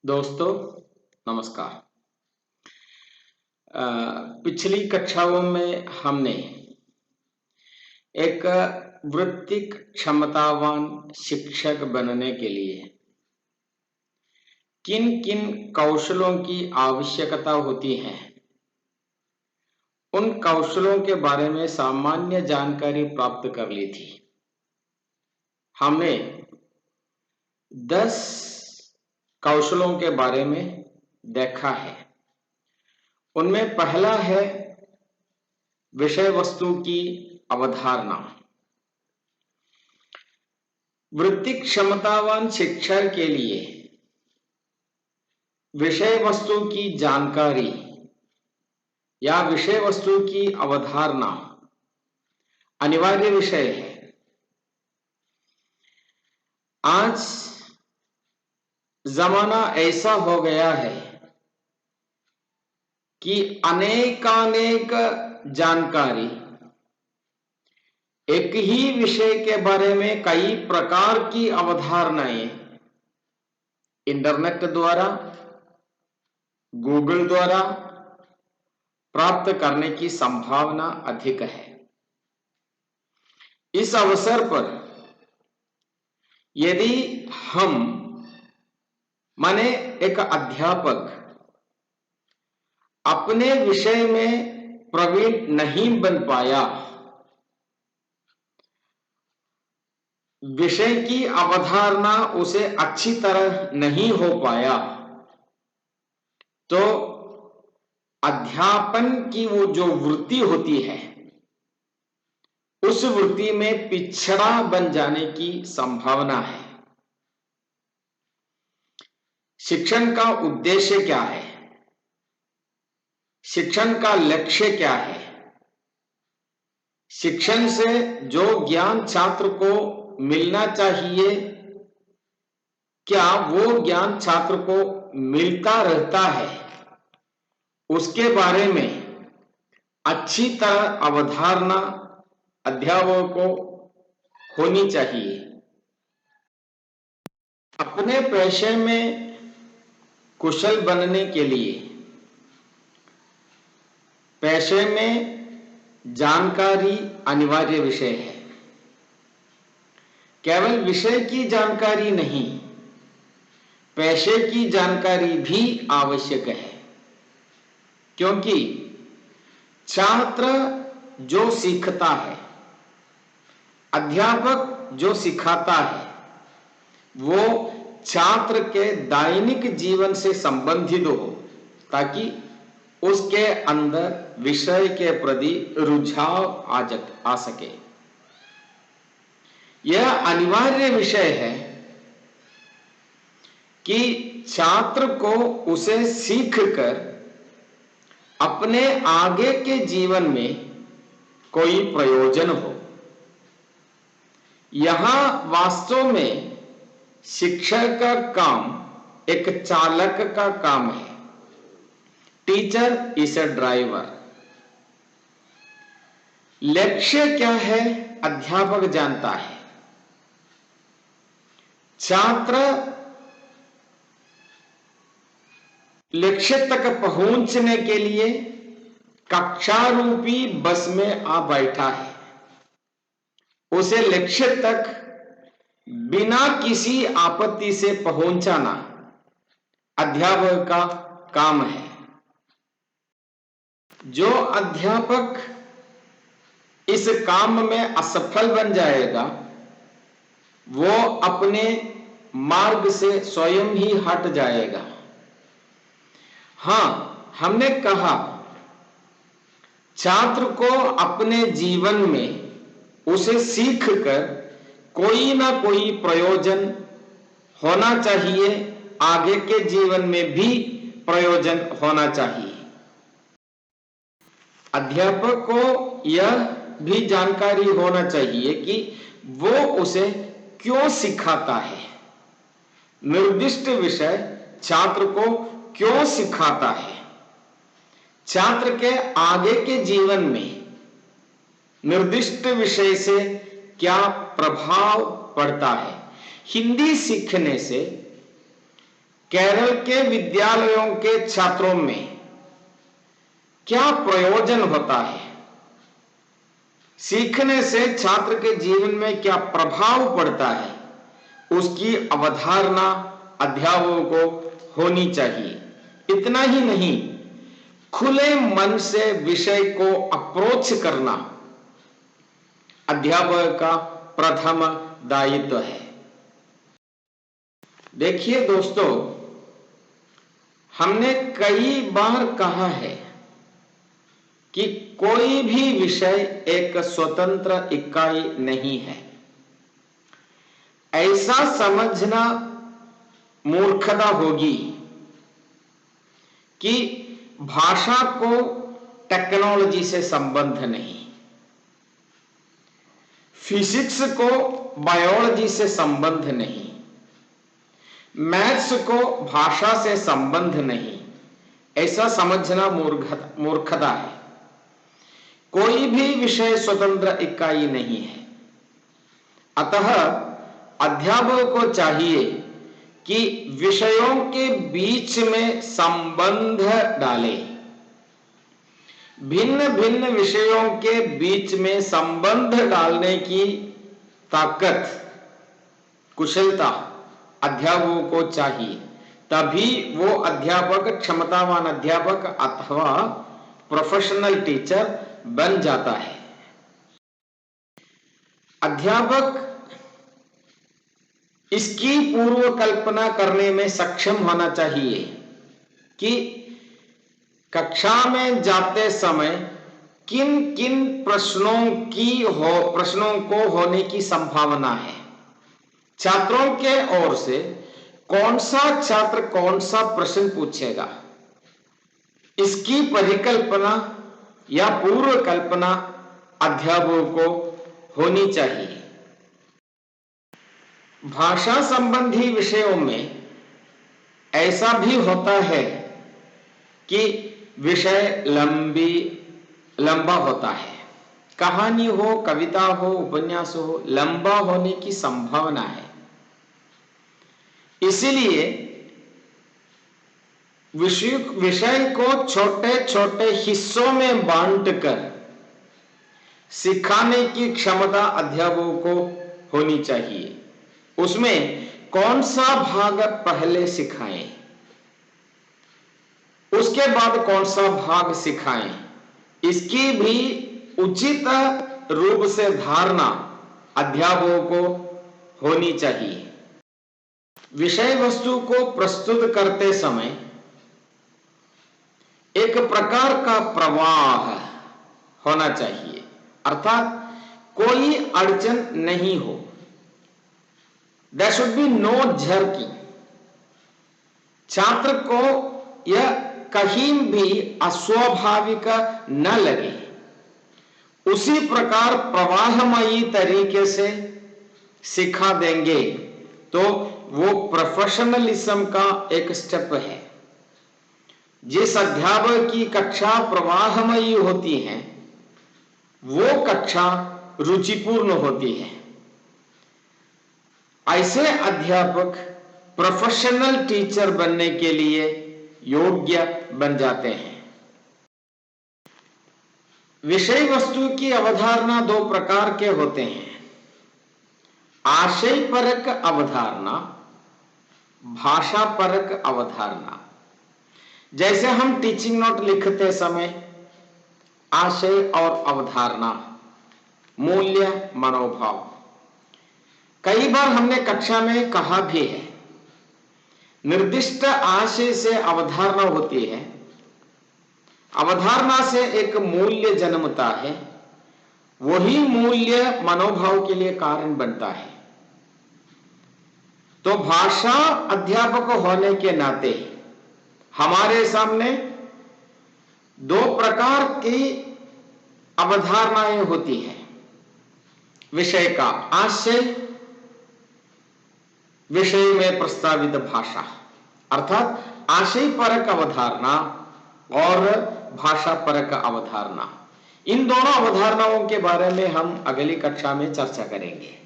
दोस्तों नमस्कार। पिछली कक्षाओं में हमने एक वृत्तिक क्षमतावान शिक्षक बनने के लिए किन किन कौशलों की आवश्यकता होती है, उन कौशलों के बारे में सामान्य जानकारी प्राप्त कर ली थी। हमने 10 कौशलों के बारे में देखा है। उनमें पहला है विषय वस्तु की अवधारणा। वृत्तिक क्षमतावान शिक्षक के लिए विषय वस्तु की जानकारी या विषय वस्तु की अवधारणा अनिवार्य विषय है। आज जमाना ऐसा हो गया है कि अनेकानेक जानकारी एक ही विषय के बारे में कई प्रकार की अवधारणाएं इंटरनेट द्वारा, गूगल द्वारा प्राप्त करने की संभावना अधिक है। इस अवसर पर यदि हम माने एक अध्यापक अपने विषय में प्रवीण नहीं बन पाया, विषय की अवधारणा उसे अच्छी तरह नहीं हो पाया, तो अध्यापन की वो जो वृत्ति होती है उस वृत्ति में पिछड़ा बन जाने की संभावना है। शिक्षण का उद्देश्य क्या है? शिक्षण का लक्ष्य क्या है? शिक्षण से जो ज्ञान छात्र को मिलना चाहिए, क्या वो ज्ञान छात्र को मिलता रहता है? उसके बारे में अच्छी तरह अवधारणा अध्यापकों को होनी चाहिए। अपने पेशे में कुशल बनने के लिए पेशे में जानकारी अनिवार्य विषय है। केवल विषय की जानकारी नहीं, पेशे की जानकारी भी आवश्यक है, क्योंकि छात्र जो सीखता है, अध्यापक जो सिखाता है, वो छात्र के दैनिक जीवन से संबंधित हो, ताकि उसके अंदर विषय के प्रति रुझाव आ सके। यह अनिवार्य विषय है कि छात्र को उसे सीखकर अपने आगे के जीवन में कोई प्रयोजन हो। यहां वास्तव में शिक्षक का काम एक चालक का काम है। Teacher is a driver. लक्ष्य क्या है अध्यापक जानता है। छात्र लक्ष्य तक पहुंचने के लिए कक्षा रूपी बस में आ बैठा है। उसे लक्ष्य तक बिना किसी आपत्ति से पहुंचाना अध्यापक का काम है। जो अध्यापक इस काम में असफल बन जाएगा, वो अपने मार्ग से स्वयं ही हट जाएगा। हां, हमने कहा छात्र को अपने जीवन में उसे सीखकर कोई ना कोई प्रयोजन होना चाहिए, आगे के जीवन में भी प्रयोजन होना चाहिए। अध्यापक को यह भी जानकारी होना चाहिए कि वो उसे क्यों सिखाता है। निर्दिष्ट विषय छात्र को क्यों सिखाता है, छात्र के आगे के जीवन में निर्दिष्ट विषय से क्या प्रभाव पड़ता है। हिंदी सीखने से केरल के विद्यालयों के छात्रों में क्या प्रयोजन होता है, सीखने से छात्र के जीवन में क्या प्रभाव पड़ता है, उसकी अवधारणा अध्यापकों को होनी चाहिए। इतना ही नहीं, खुले मन से विषय को अप्रोच करना अध्यापक का प्रथम दायित्व है। देखिए दोस्तों, हमने कई बार कहा है कि कोई भी विषय एक स्वतंत्र इकाई नहीं है। ऐसा समझना मूर्खता होगी कि भाषा को टेक्नोलॉजी से संबंध नहीं, फिजिक्स को बायोलॉजी से संबंध नहीं, मैथ्स को भाषा से संबंध नहीं। ऐसा समझना मूर्खता है। कोई भी विषय स्वतंत्र इकाई नहीं है। अतः अध्यापक को चाहिए कि विषयों के बीच में संबंध डाले। भिन्न भिन्न विषयों के बीच में संबंध डालने की ताकत, कुशलता अध्यापकों को चाहिए, तभी वो अध्यापक क्षमतावान अध्यापक अथवा प्रोफेशनल टीचर बन जाता है। अध्यापक इसकी पूर्व कल्पना करने में सक्षम होना चाहिए कि कक्षा में जाते समय किन किन प्रश्नों को होने की संभावना है, छात्रों के ओर से कौन सा छात्र कौन सा प्रश्न पूछेगा, इसकी परिकल्पना या पूर्व कल्पना अध्यापकों को होनी चाहिए। भाषा संबंधी विषयों में ऐसा भी होता है कि विषय लंबा होता है। कहानी हो, कविता हो, उपन्यास हो, लंबा होने की संभावना है। इसीलिए विषय को छोटे छोटे हिस्सों में बांटकर सिखाने की क्षमता अध्यापकों को होनी चाहिए। उसमें कौन सा भाग पहले सिखाएं, उसके बाद कौन सा भाग सिखाएं, इसकी भी उचित रूप से धारणा अध्यापकों को होनी चाहिए। विषय वस्तु को प्रस्तुत करते समय एक प्रकार का प्रवाह होना चाहिए, अर्थात कोई अड़चन नहीं हो। There should be no jerking। छात्र को यह कहीं भी अस्वाभाविक न लगे, उसी प्रकार प्रवाहमयी तरीके से सिखा देंगे तो वो प्रोफेशनलिज्म का एक स्टेप है। जिस अध्यापक की कक्षा प्रवाहमयी होती है वो कक्षा रुचिपूर्ण होती है। ऐसे अध्यापक प्रोफेशनल टीचर बनने के लिए योग्य बन जाते हैं। विषय वस्तु की अवधारणा दो प्रकार के होते हैं, आशयपरक अवधारणा, भाषापरक अवधारणा। जैसे हम टीचिंग नोट लिखते समय आशय और अवधारणा, मूल्य, मनोभाव, कई बार हमने कक्षा में कहा भी है, निर्दिष्ट आशय से अवधारणा होती है, अवधारणा से एक मूल्य जन्मता है, वही मूल्य मनोभाव के लिए कारण बनता है। तो भाषा अध्यापक होने के नाते हमारे सामने दो प्रकार की अवधारणाएं होती है। विषय का आशय, विषय में प्रस्तावित भाषा, अर्थात आशय परक अवधारणा और भाषा परक अवधारणा। इन दोनों अवधारणाओं के बारे में हम अगली कक्षा में चर्चा करेंगे।